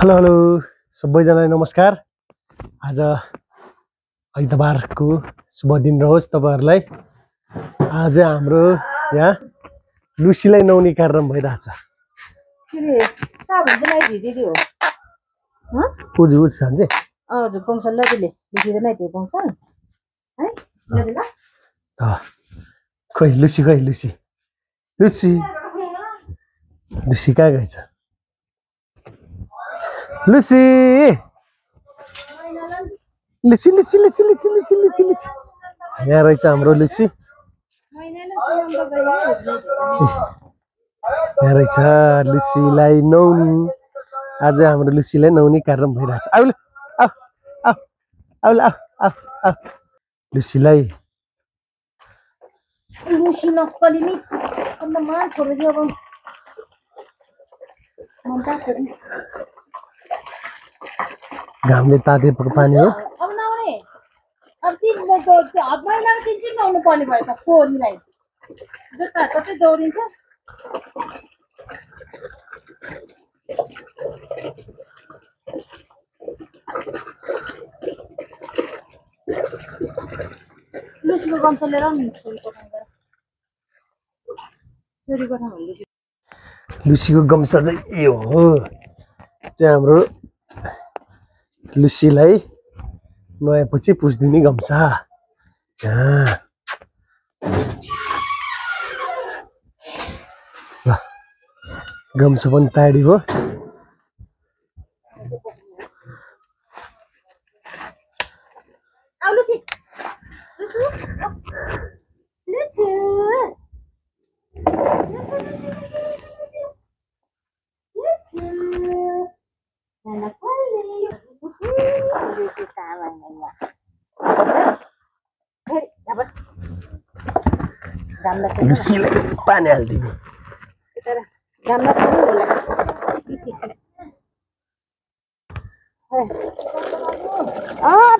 Hello hello सबैजनालाई नमस्कार। आज आइतबारको शुभ दिन रहोस् तपाईहरुलाई। आज हाम्रो यहाँ लुसीलाई नुहाउने कार्यक्रम भइरहेछ। उजु उज सान्जे हजुर गौसल लदिले लुसीले नै त्यो गौसल है लदिला खोइ लुसी लुसी लुसी कहाँ गएछ? Lucy Lucy Lucy Lucy Lucy Lucy Lucy Lucy यहाँ रहेछ हाम्रो लुसी। यहाँ रहेछ लुसीलाई नुहाउने। आज हाम्रो लुसीलाई नुहाउने कार्यक्रम भइरहेछ। आउल आउ आउ आउल आउ आउ आउ लुसीलाई लुसी नक्कली नि अन्त मान छोड्दै छ अब मन तात्यो घामले तातेको पानी हो। अब नआउने अब तीन अब महिनामा तीन नुहाउनु पर्ने भयो त खोलीलाई जुत्ता कतै दौडिन्छ। लुसीको गम्छा लिएर आउनु लुसीको गम्छा चाहिँ यो हो चाहिँ हाम्रो लुसीलाई नुहाएपछि पुछिदिने गम्छा। ल गम्छा पनि तयारी हो। लुसीलाई पानी हालिदिने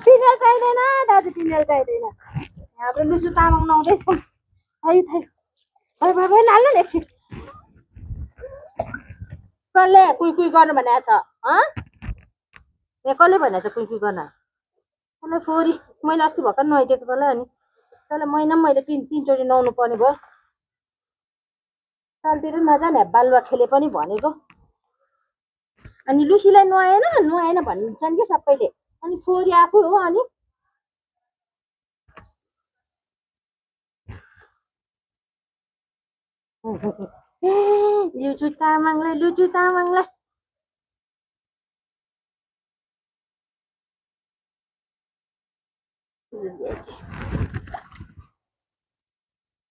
पिनेल चाहिँदैन दाजु, पिनेल चाहिँदैन। हाम्रो लुसु तामाङ नुहाउँदैछ। भाइ नाल्नु नि एकछिन। कसले कुइ कुइ गर्नु भनेको छ? कसले भनेको छ कुइ कुइ गर्न? कसले फोरी मैले अस्ति भर्खर नुहाइदिएको तँलाई। अनि तँलाई महिनामा मैले तीनचोटि नुहाउनु पर्ने भयो। सालतिर नजाने बालुवा खेले पनि भनेको। अनि लुसीलाई नुहाएन भन्छन् कि सबैले। अनि फोरी आफू हो। अनि लुचु तामाङलाई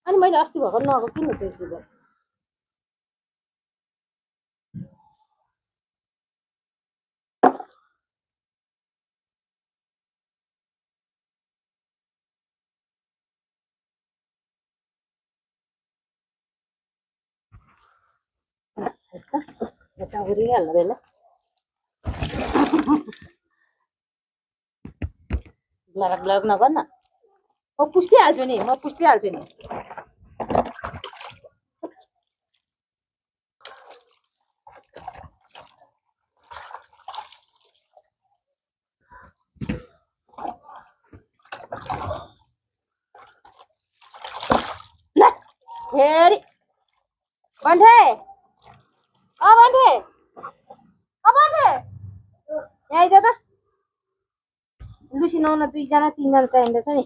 अनि मैले अस्ति भर्खर नुहाएको किन चाहिँ यता उरिहाल्नु बेला ब्लग नगर न। म पुस्टिहाल्छु नि फेरि बन्ठे यहाँ आइज त। लुसी नुहाउन 2 जना 3 जना चाहिँदैछ नि।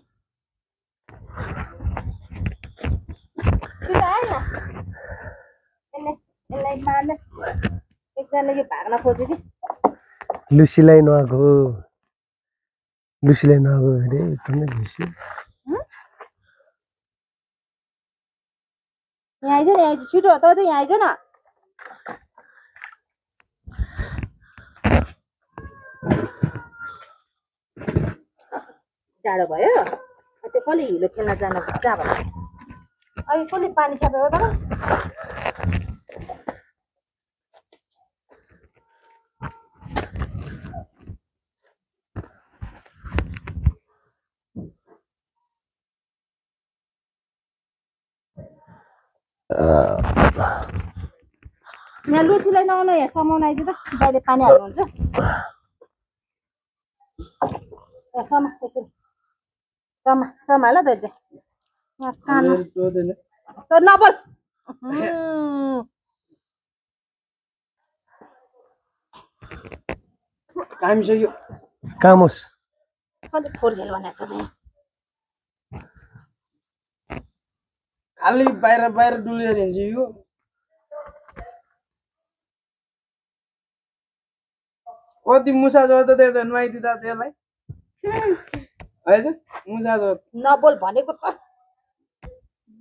यसलाई मार्ने एकजना यो भाग्न खोज्यो कि लुसीलाई नुहाएको अरे एकदमै लुसी यहाँ आइज नि छिटो त यहाँ आइज न। जाडो भयो त्यो कसले हिलो खेल्न जान जा भन्नु अहिले कसले पानी छाप्यो त। यहाँ लुसीलाई नुहाउन यहाँ समाउन आइदियो त दाइले पानी हाल्नुहुन्छ यहाँ समा त्यसरी समा ल दाइ चाहिँ यहाँ कानमा त नबोल काम होस् कति फोहोर खेल भनेको छ त यहाँ खाली बाहिर बाहिर डुलेर हिँड्छ यो कति मुसा जो त त्यसो नुहाइदिँदा त्यसलाई है मुसा जो नबोल भनेको त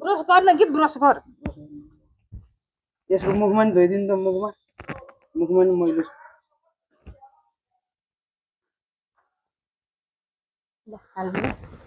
ब्रस गर्न कि ब्रस गर यसको मुखमा नि धोइदिनु त मुखमा नि मैलो ल हाल्नु